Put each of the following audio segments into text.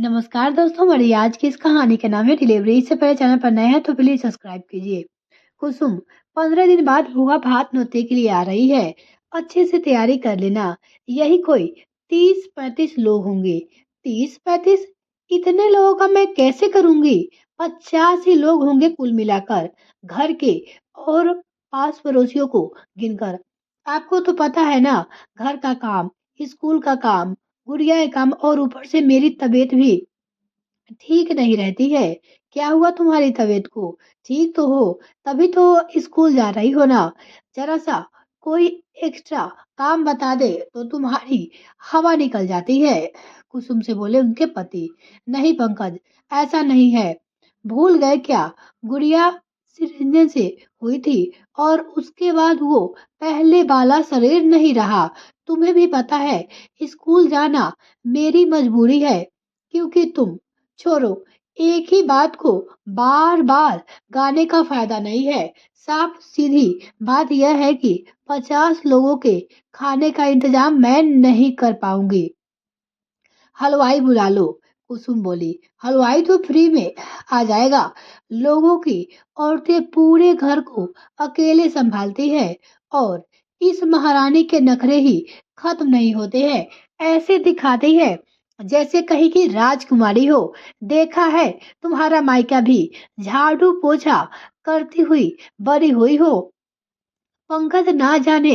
नमस्कार दोस्तों, हमारी आज की इस कहानी का नाम है डिलीवरी। इससे पहले चैनल पर नए हैं तो प्लीज सब्सक्राइब कीजिए। कुसुम 15 दिन बाद बुआ भात नोतने के लिए आ रही है। अच्छे से तैयारी कर लेना। यही कोई 30-35 लोग होंगे। 30-35? इतने लोगों का मैं कैसे करूंगी? 50 ही लोग होंगे कुल मिलाकर, घर के और पास पड़ोसियों को गिनकर। आपको तो पता है ना, घर का काम, स्कूल का काम, गुड़िया का काम और ऊपर से मेरी तबीयत भी ठीक नहीं रहती है। क्या हुआ तुम्हारी तबीयत को? ठीक तो हो, तभी तो स्कूल जा रही हो ना। जरा सा कोई एक्स्ट्रा काम बता दे तो तुम्हारी हवा निकल जाती है। कुसुम से बोले उनके पति। नहीं पंकज, ऐसा नहीं है। भूल गए क्या? गुड़िया सिरंजन से हुई थी और उसके बाद वो पहले वाला शरीर नहीं रहा। तुम्हें भी पता है, स्कूल जाना मेरी मजबूरी है। क्योंकि तुम छोड़ो, एक ही बात को बार बार गाने का फायदा नहीं है। साफ सीधी बात यह है कि 50 लोगों के खाने का इंतजाम मैं नहीं कर पाऊंगी। हलवाई बुला लो। कुसुम बोली। हलवाई तो फ्री में आ जाएगा। लोगों की औरतें पूरे घर को अकेले संभालती है और इस महारानी के नखरे ही खत्म नहीं होते हैं। ऐसे दिखाती है जैसे कहीं की राजकुमारी हो। देखा है तुम्हारा मायका भी झाड़ू पोछा करती हुई बड़ी हुई हो। पंकज ना जाने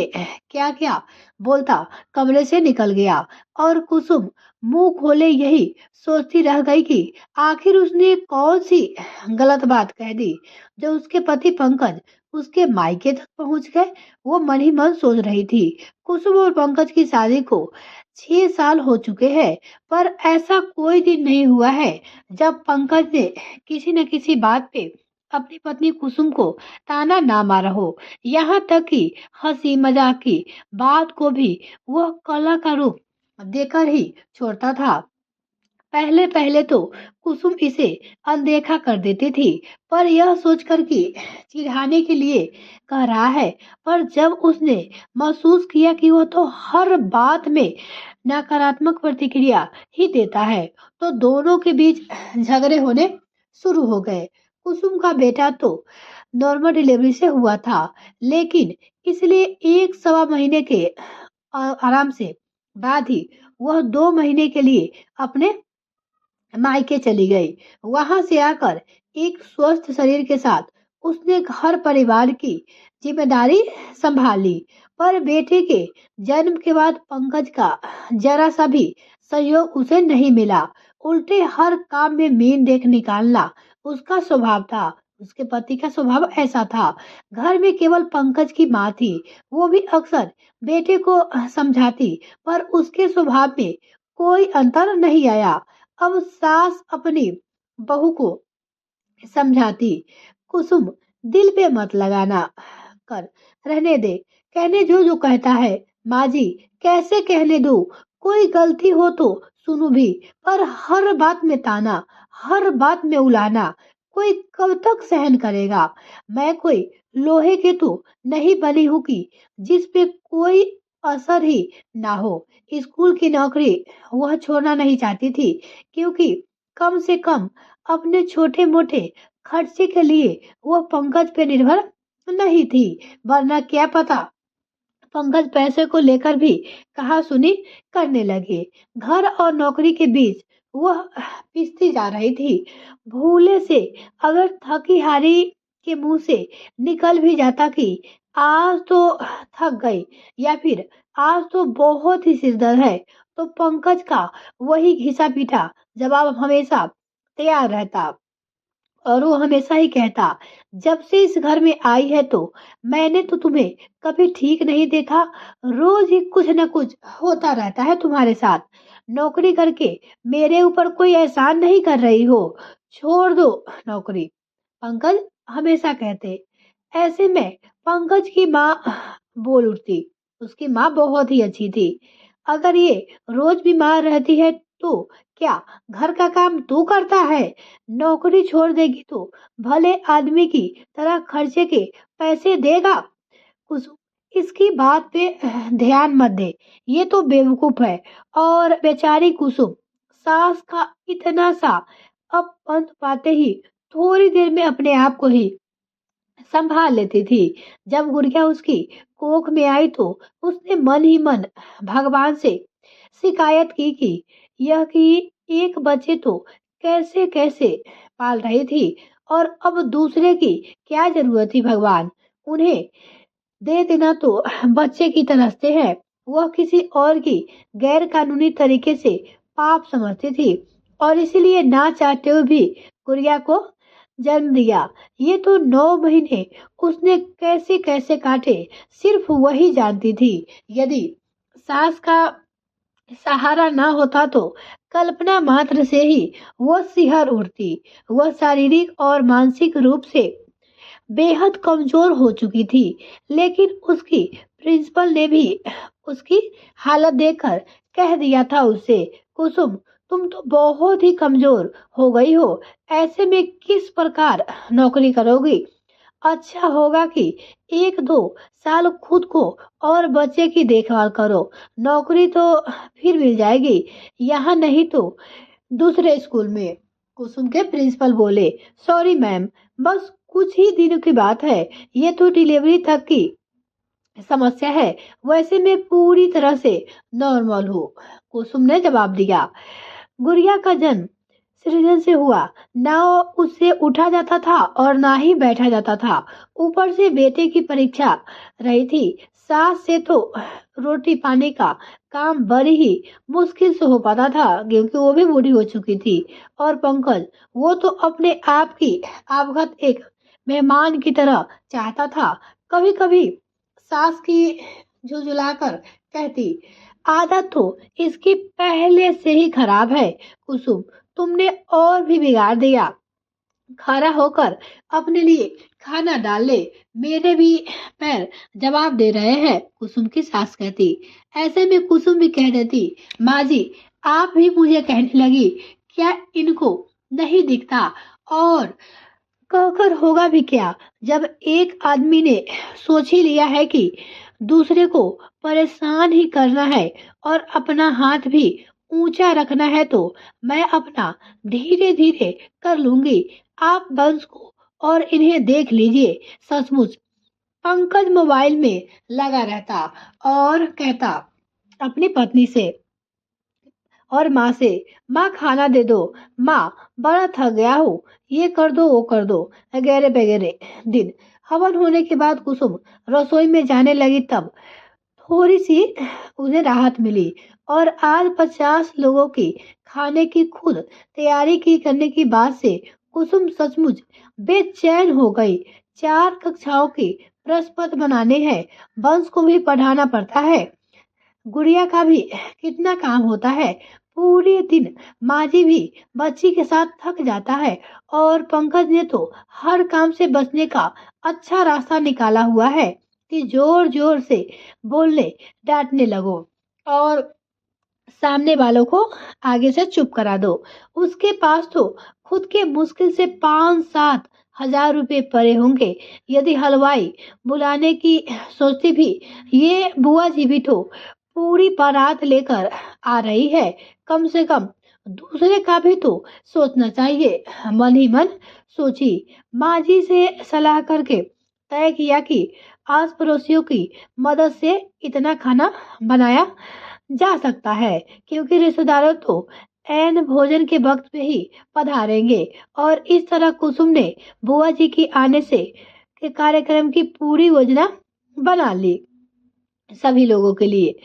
क्या क्या बोलता कमरे से निकल गया और कुसुम मुंह खोले यही सोचती रह गई कि आखिर उसने कौन सी गलत बात कह दी जो उसके पति पंकज उसके मायके तक पहुंच गए। वो मन ही मन सोच रही थी। कुसुम और पंकज की शादी को 6 साल हो चुके हैं, पर ऐसा कोई दिन नहीं हुआ है जब पंकज ने किसी न किसी बात पे अपनी पत्नी कुसुम को ताना ना मारा हो। यहाँ तक कि हंसी मजाक की बात को भी वह कला का रूप देकर ही छोड़ता था। पहले पहले तो कुसुम इसे अनदेखा कर देती थी, पर यह सोचकर कि चिढ़ाने के लिए कह रहा है। पर जब उसने महसूस किया कि वह तो हर बात में नकारात्मक प्रतिक्रिया ही देता है, तो दोनों के बीच झगड़े होने शुरू हो गए। कुसुम का बेटा तो नॉर्मल डिलीवरी से हुआ था, लेकिन इसलिए 1 सवा महीने के आराम से बाद ही वह 2 महीने के लिए अपने मायके चली गई। वहां से आकर एक स्वस्थ शरीर के साथ उसने घर परिवार की जिम्मेदारी संभाली। पर बेटे के जन्म के बाद पंकज का जरा सा भी सहयोग उसे नहीं मिला। उल्टे हर काम में मीन देख निकालना उसका स्वभाव था। उसके पति का स्वभाव ऐसा था। घर में केवल पंकज की माँ थी। वो भी अक्सर बेटे को समझाती, पर उसके स्वभाव में कोई अंतर नहीं आया। अब सास अपनी बहू को समझाती। कुसुम, दिल पे मत लगाना कर, रहने दे, कहने जो जो कहता है। माँ जी, कैसे कहने दूं? कोई गलती हो तो सुनू भी, पर हर बात में ताना, हर बात में उलाना, कोई कब तक सहन करेगा? मैं कोई लोहे के तो नहीं बनी हूँ कि जिस पे कोई असर ही ना हो। स्कूल की नौकरी वह छोड़ना नहीं चाहती थी, क्योंकि कम से कम अपने छोटे मोटे खर्चे के लिए वह पंकज पे निर्भर नहीं थी। वरना क्या पता पंकज पैसे को लेकर भी कहा सुनी करने लगे। घर और नौकरी के बीच वह पिसती जा रही थी। भूले से अगर थकी हारी के मुंह से निकल भी जाता कि आज तो थक गई, या फिर आज तो बहुत ही सिरदर्द है, तो पंकज का वही घिसा पीटा जवाब हमेशा तैयार रहता। और वो हमेशा ही कहता, जब से इस घर में आई है तो मैंने तो तुम्हें कभी ठीक नहीं देखा। रोज ही कुछ न कुछ होता रहता है तुम्हारे साथ। नौकरी करके मेरे ऊपर कोई एहसान नहीं कर रही हो। छोड़ दो नौकरी, पंकज हमेशा कहते। ऐसे में पंकज की माँ बोल उठती। उसकी माँ बहुत ही अच्छी थी। अगर ये रोज बीमार रहती है तो क्या घर का काम तू करता है? नौकरी छोड़ देगी तो भले आदमी की तरह खर्चे के पैसे देगा। कुसुम, इसकी बात पे ध्यान मत दे, ये तो बेवकूफ है। और बेचारी कुसुम सास का इतना सा अपमान पाते ही थोड़ी देर में अपने आप को ही संभाल लेती थी। जब गुड़िया उसकी कोख में आई तो उसने मन ही मन भगवान से शिकायत की कि यह कि एक बच्चे तो कैसे कैसे पाल रही थी और अब दूसरे की क्या जरूरत थी भगवान। उन्हें दे देना तो बच्चे की तरसते हैं। वह किसी और की गैर कानूनी तरीके से पाप समझती थी और इसीलिए ना चाहते हुए भी गुड़िया को जन्म दिया। ये तो 9 महीने उसने कैसे कैसे काटे सिर्फ वही जानती थी। यदि सास का सहारा ना होता तो कल्पना मात्र से ही वह सिहर उठती। वह शारीरिक और मानसिक रूप से बेहद कमजोर हो चुकी थी, लेकिन उसकी प्रिंसिपल ने भी उसकी हालत देखकर कह दिया था उसे, कुसुम तुम तो बहुत ही कमजोर हो गई हो, ऐसे में किस प्रकार नौकरी करोगी। अच्छा होगा कि 1-2 साल खुद को और बच्चे की देखभाल करो, नौकरी तो फिर मिल जाएगी, यहाँ नहीं तो दूसरे स्कूल में। कुसुम के प्रिंसिपल बोले, सॉरी मैम, बस कुछ ही दिनों की बात है, ये तो डिलीवरी तक की समस्या है, वैसे मैं पूरी तरह से नॉर्मल हूँ। कुसुम ने जवाब दिया। गुड़िया का जन्म सृजन से हुआ, ना उससे उठा जाता था और ना ही बैठा जाता था। ऊपर से बेटे की परीक्षा रही थी। सास से तो रोटी पानी का काम बड़ी ही मुश्किल से हो पाता था क्योंकि वो भी बूढ़ी हो चुकी थी। और पंकज, वो तो अपने आप की आवभगत एक मेहमान की तरह चाहता था। कभी कभी सास की झुझुलाकर कहती, आदत तो इसकी पहले से ही खराब है कुसुम, तुमने और भी बिगाड़ दिया। खड़ा होकर अपने लिए खाना डाल ले, मेरे भी पैर जवाब दे रहे हैं, कुसुम की सास कहती। ऐसे में कुसुम भी कह देती, माँ जी आप भी मुझे कहने लगी, क्या इनको नहीं दिखता। और कहकर होगा भी क्या, जब एक आदमी ने सोच ही लिया है कि दूसरे को परेशान ही करना है और अपना हाथ भी ऊंचा रखना है तो मैं अपना धीरे धीरे कर लूंगी। आप वंश को और इन्हें देख लीजिए। सचमुच पंकज मोबाइल में लगा रहता और कहता अपनी पत्नी से और माँ से, माँ खाना दे दो, माँ बड़ा थक गया हूँ, ये कर दो वो कर दो, वगैरह वगैरह। दिन हवन होने के बाद कुसुम रसोई में जाने लगी तब थोड़ी सी उन्हें राहत मिली। और आज 50 लोगों की खाने की खुद तैयारी की करने की बात से कुसुम सचमुच बेचैन हो गई। 4 कक्षाओं की प्रश्न पत्र बनाने हैं, वंश को भी पढ़ाना पड़ता है, गुड़िया का भी कितना काम होता है। पूरे दिन माजी भी बच्ची के साथ थक जाता है और पंकज ने तो हर काम से बचने का अच्छा रास्ता निकाला हुआ है कि जोर जोर से बोलने डांटने लगो और सामने वालों को आगे से चुप करा दो। उसके पास तो खुद के मुश्किल से 5-7 हजार रुपए पड़े होंगे। यदि हलवाई बुलाने की सोचती भी, ये बुआ जी भी तो पूरी बारात लेकर आ रही है, कम से कम दूसरे का भी तो सोचना चाहिए। मन ही मन सोची। माँ जी से सलाह करके तय किया कि आस पड़ोसियों की मदद से इतना खाना बनाया जा सकता है क्योंकि रिश्तेदारों तो ऐन भोजन के वक्त पे ही पधारेंगे। और इस तरह कुसुम ने बुआ जी की आने से के कार्यक्रम की पूरी योजना बना ली सभी लोगों के लिए।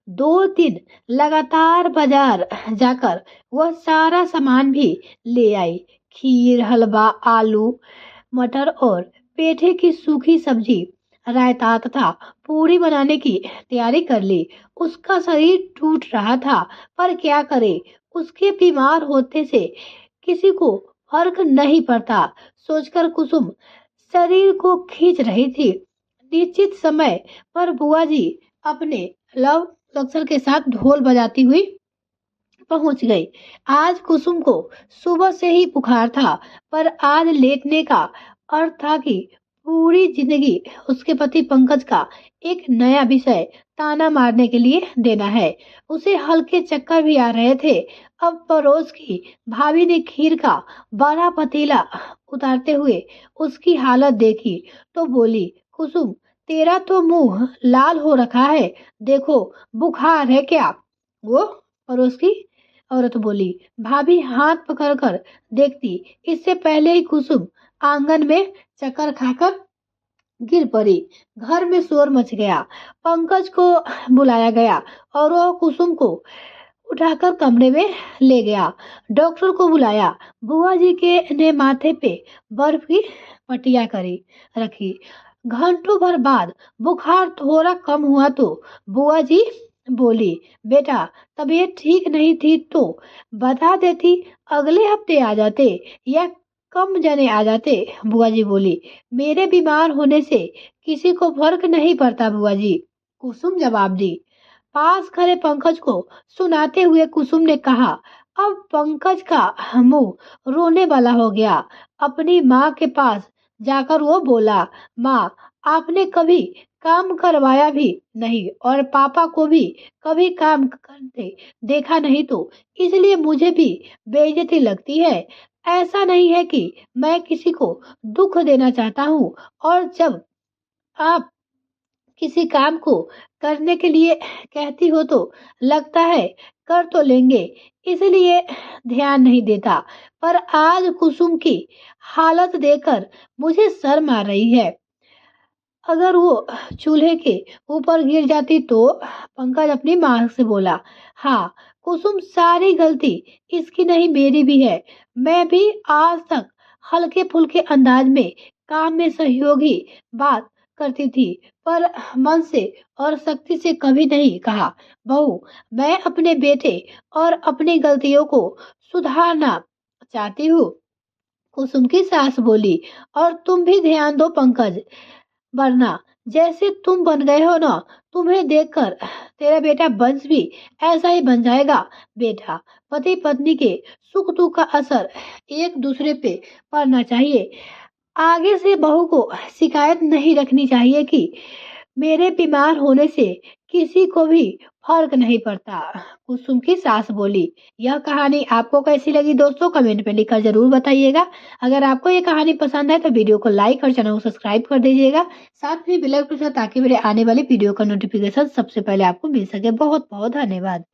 2 दिन लगातार बाजार जाकर वह सारा सामान भी ले आई, खीर हलवा आलू मटर और पेठे की सूखी सब्जी रायता तथा पूरी बनाने की तैयारी कर ली। उसका शरीर टूट रहा था पर क्या करे, उसके बीमार होते से किसी को फर्क नहीं पड़ता सोचकर कुसुम शरीर को खींच रही थी। निश्चित समय पर बुआ जी अपने लव लक्सर के साथ ढोल बजाती हुई पहुंच गई। आज कुसुम को सुबह से ही बुखार था पर आज लेटने का अर्थ था कि पूरी जिंदगी उसके पति पंकज का एक नया विषय ताना मारने के लिए देना है। उसे हल्के चक्कर भी आ रहे थे। अब पड़ोस की भाभी ने खीर का बड़ा पतीला उतारते हुए उसकी हालत देखी तो बोली, कुसुम, तेरा तो मुंह लाल हो रखा है, देखो बुखार है क्या? वो पड़ोस की औरत बोली। भाभी हाथ पकड़कर देखती, इससे पहले ही कुसुम आंगन में चक्कर खाकर गिर पड़ी। घर में शोर मच गया। पंकज को बुलाया गया और वो कुसुम को उठाकर कमरे में ले गया। डॉक्टर को बुलाया। बुआ जी के ने माथे पे बर्फ की पट्टियां करी रखी। घंटों भर बाद बुखार थोड़ा कम हुआ तो बुआ जी बोली, बेटा तबीयत ठीक नहीं थी तो बता देती, अगले हफ्ते आ जाते या कम जने आ जाते। बुआ जी बोली, मेरे बीमार होने से किसी को फर्क नहीं पड़ता बुआ जी, कुसुम जवाब दी। पास खड़े पंकज को सुनाते हुए कुसुम ने कहा। अब पंकज का मुंह रोने वाला हो गया। अपनी माँ के पास जाकर वो बोला, माँ आपने कभी काम करवाया भी नहीं और पापा को भी कभी काम करते देखा नहीं, तो इसलिए मुझे भी बेइज्जती लगती है। ऐसा नहीं है कि मैं किसी को दुख देना चाहता हूँ, और जब आप किसी काम को करने के लिए कहती हो तो लगता है कर तो लेंगे, इसलिए ध्यान नहीं देता। पर आज कुसुम की हालत देखकर मुझे शर्म आ रही है। अगर वो चूल्हे के ऊपर गिर जाती तो? पंकज अपनी माँ से बोला। हाँ कुसुम, सारी गलती इसकी नहीं मेरी भी है। मैं भी आज तक हल्के फुल्के अंदाज में काम में सहयोगी बात करती थी, पर मन से और शक्ति से कभी नहीं कहा। बहू, मैं अपने बेटे और अपनी गलतियों को सुधारना चाहती हूँ, कुसुम की सास बोली। और तुम भी ध्यान दो पंकज, वरना जैसे तुम बन गए हो ना, तुम्हें देखकर तेरा बेटा वंश भी ऐसा ही बन जाएगा। बेटा, पति पत्नी के सुख दुख का असर एक दूसरे पे पड़ना चाहिए। आगे से बहू को शिकायत नहीं रखनी चाहिए कि मेरे बीमार होने से किसी को भी फर्क नहीं पड़ता, कुसुम की सास बोली। यह कहानी आपको कैसी लगी दोस्तों, कमेंट में लिखकर जरूर बताइएगा। अगर आपको ये कहानी पसंद है तो वीडियो को लाइक और चैनल को सब्सक्राइब कर दीजिएगा। साथ में बेल आइकन, ताकि मेरे आने वाले वीडियो का नोटिफिकेशन सबसे पहले आपको मिल सके। बहुत बहुत धन्यवाद।